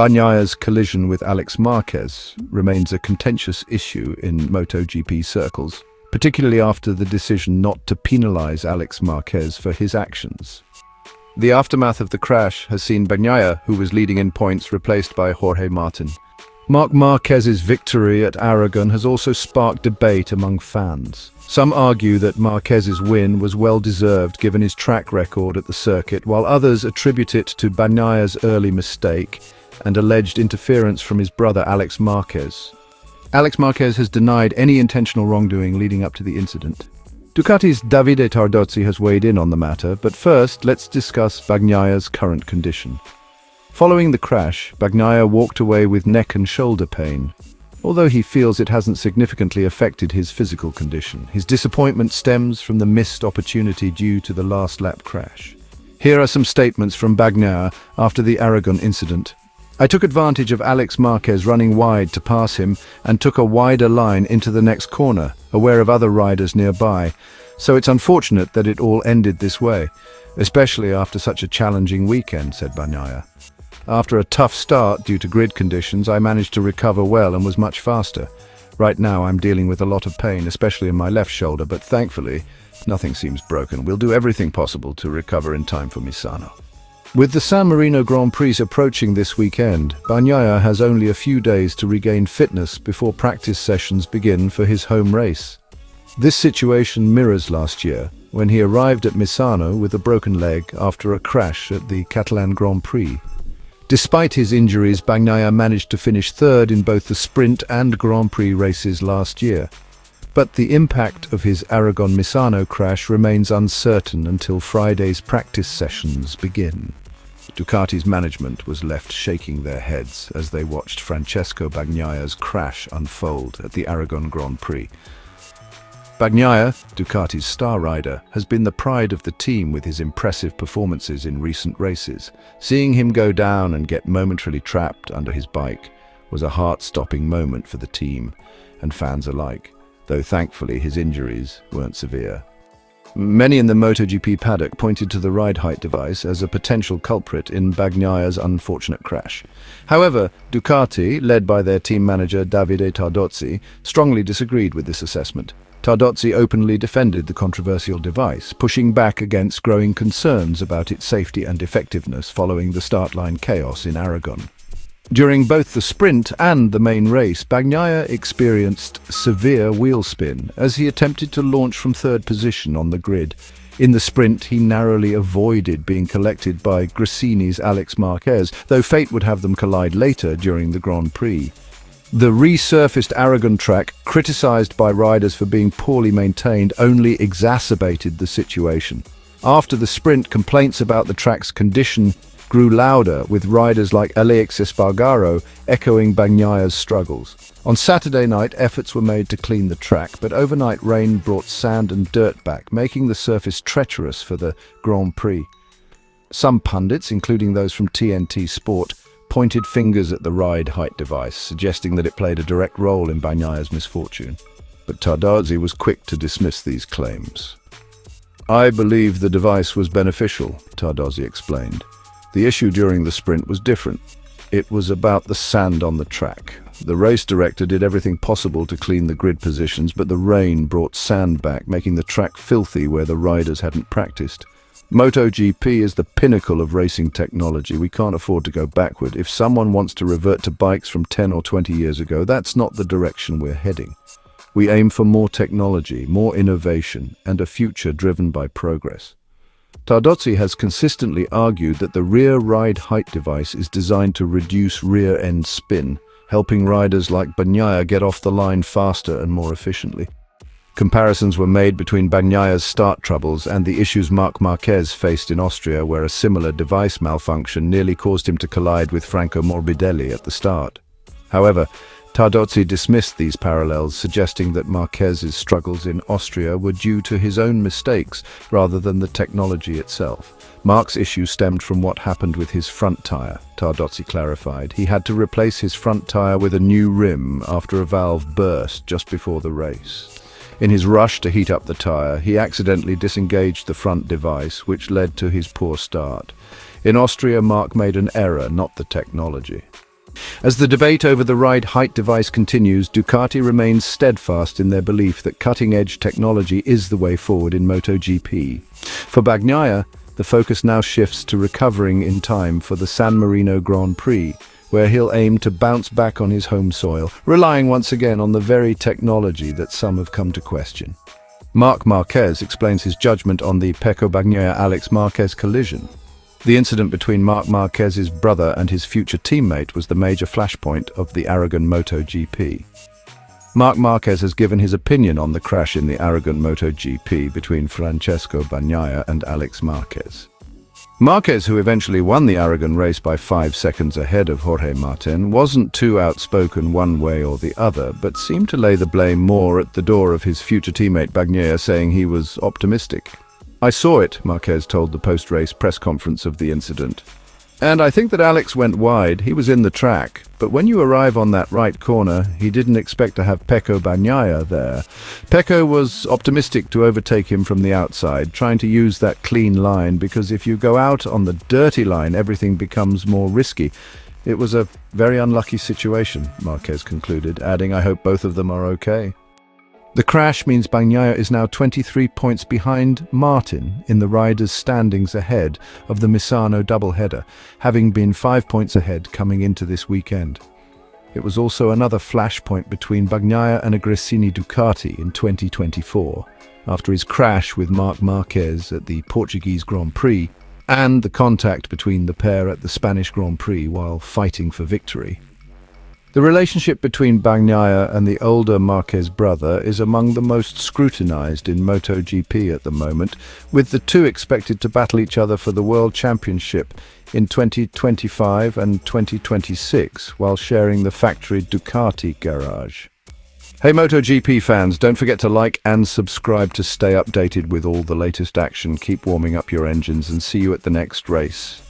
Bagnaia's collision with Alez Marquez remains a contentious issue in MotoGP circles, particularly after the decision not to penalize Alez Marquez for his actions. The aftermath of the crash has seen Bagnaia, who was leading in points, replaced by Jorge Martin. Marc Marquez's victory at Aragon has also sparked debate among fans. Some argue that Marquez's win was well-deserved given his track record at the circuit, while others attribute it to Bagnaia's early mistake and alleged interference from his brother Alez Marquez. Alez Marquez has denied any intentional wrongdoing leading up to the incident. Ducati's Davide Tardozzi has weighed in on the matter, but first let's discuss Bagnaia's current condition. Following the crash, Bagnaia walked away with neck and shoulder pain. Although he feels it hasn't significantly affected his physical condition, his disappointment stems from the missed opportunity due to the last lap crash. Here are some statements from Bagnaia after the Aragon incident. "I took advantage of Alez Marquez running wide to pass him and took a wider line into the next corner, aware of other riders nearby. So it's unfortunate that it all ended this way, especially after such a challenging weekend," said Bagnaia. "After a tough start due to grid conditions, I managed to recover well and was much faster. Right now I'm dealing with a lot of pain, especially in my left shoulder, but thankfully nothing seems broken. We'll do everything possible to recover in time for Misano." With the San Marino Grand Prix approaching this weekend, Bagnaia has only a few days to regain fitness before practice sessions begin for his home race. This situation mirrors last year, when he arrived at Misano with a broken leg after a crash at the Catalan Grand Prix. Despite his injuries, Bagnaia managed to finish third in both the sprint and Grand Prix races last year. But the impact of his Aragon-Misano crash remains uncertain until Friday's practice sessions begin. Ducati's management was left shaking their heads as they watched Francesco Bagnaia's crash unfold at the Aragon Grand Prix. Bagnaia, Ducati's star rider, has been the pride of the team with his impressive performances in recent races. Seeing him go down and get momentarily trapped under his bike was a heart-stopping moment for the team and fans alike, though thankfully his injuries weren't severe. Many in the MotoGP paddock pointed to the ride height device as a potential culprit in Bagnaia's unfortunate crash. However, Ducati, led by their team manager Davide Tardozzi, strongly disagreed with this assessment. Tardozzi openly defended the controversial device, pushing back against growing concerns about its safety and effectiveness following the start line chaos in Aragon. During both the sprint and the main race, Bagnaia experienced severe wheel spin as he attempted to launch from third position on the grid. In the sprint, he narrowly avoided being collected by Gresini's Alez Marquez, though fate would have them collide later during the Grand Prix. The resurfaced Aragon track, criticized by riders for being poorly maintained, only exacerbated the situation. After the sprint, complaints about the track's condition grew louder, with riders like Aleix Espargaro echoing Bagnaia's struggles. On Saturday night, efforts were made to clean the track, but overnight rain brought sand and dirt back, making the surface treacherous for the Grand Prix. Some pundits, including those from TNT Sport, pointed fingers at the ride height device, suggesting that it played a direct role in Bagnaia's misfortune. But Tardozzi was quick to dismiss these claims. "I believe the device was beneficial," Tardozzi explained. "The issue during the sprint was different. It was about the sand on the track. The race director did everything possible to clean the grid positions, but the rain brought sand back, making the track filthy where the riders hadn't practiced. MotoGP is the pinnacle of racing technology. We can't afford to go backward. If someone wants to revert to bikes from 10 or 20 years ago, that's not the direction we're heading. We aim for more technology, more innovation, and a future driven by progress." Tardozzi has consistently argued that the rear ride height device is designed to reduce rear-end spin, helping riders like Bagnaia get off the line faster and more efficiently. Comparisons were made between Bagnaia's start troubles and the issues Marc Marquez faced in Austria, where a similar device malfunction nearly caused him to collide with Franco Morbidelli at the start. However, Tardozzi dismissed these parallels, suggesting that Marquez's struggles in Austria were due to his own mistakes rather than the technology itself. Marc's issue stemmed from what happened with his front tyre, Tardozzi clarified. He had to replace his front tyre with a new rim after a valve burst just before the race. In his rush to heat up the tyre, he accidentally disengaged the front device, which led to his poor start. In Austria, Marc made an error, not the technology. As the debate over the ride height device continues, Ducati remains steadfast in their belief that cutting-edge technology is the way forward in MotoGP. For Bagnaia, the focus now shifts to recovering in time for the San Marino Grand Prix, where he'll aim to bounce back on his home soil, relying once again on the very technology that some have come to question. Marc Marquez explains his judgment on the Pecco Bagnaia-Alez Marquez collision. The incident between Marc Marquez's brother and his future teammate was the major flashpoint of the Aragon MotoGP. Marc Marquez has given his opinion on the crash in the Aragon MotoGP between Francesco Bagnaia and Alez Marquez. Marquez, who eventually won the Aragon race by 5 seconds ahead of Jorge Martin, wasn't too outspoken one way or the other, but seemed to lay the blame more at the door of his future teammate Bagnaia, saying he was optimistic. "I saw it," Marquez told the post-race press conference of the incident. "And I think that Alex went wide. He was in the track. But when you arrive on that right corner, he didn't expect to have Pecco Bagnaia there. Pecco was optimistic to overtake him from the outside, trying to use that clean line, because if you go out on the dirty line, everything becomes more risky. It was a very unlucky situation," Marquez concluded, adding, "I hope both of them are okay." The crash means Bagnaia is now 23 points behind Martin in the riders' standings ahead of the Misano doubleheader, having been 5 points ahead coming into this weekend. It was also another flashpoint between Bagnaia and Agressini Ducati in 2024, after his crash with Marc Marquez at the Portuguese Grand Prix, and the contact between the pair at the Spanish Grand Prix while fighting for victory. The relationship between Bagnaia and the older Marquez brother is among the most scrutinized in MotoGP at the moment, with the two expected to battle each other for the World Championship in 2025 and 2026, while sharing the factory Ducati garage. Hey MotoGP fans, don't forget to like and subscribe to stay updated with all the latest action. Keep warming up your engines and see you at the next race.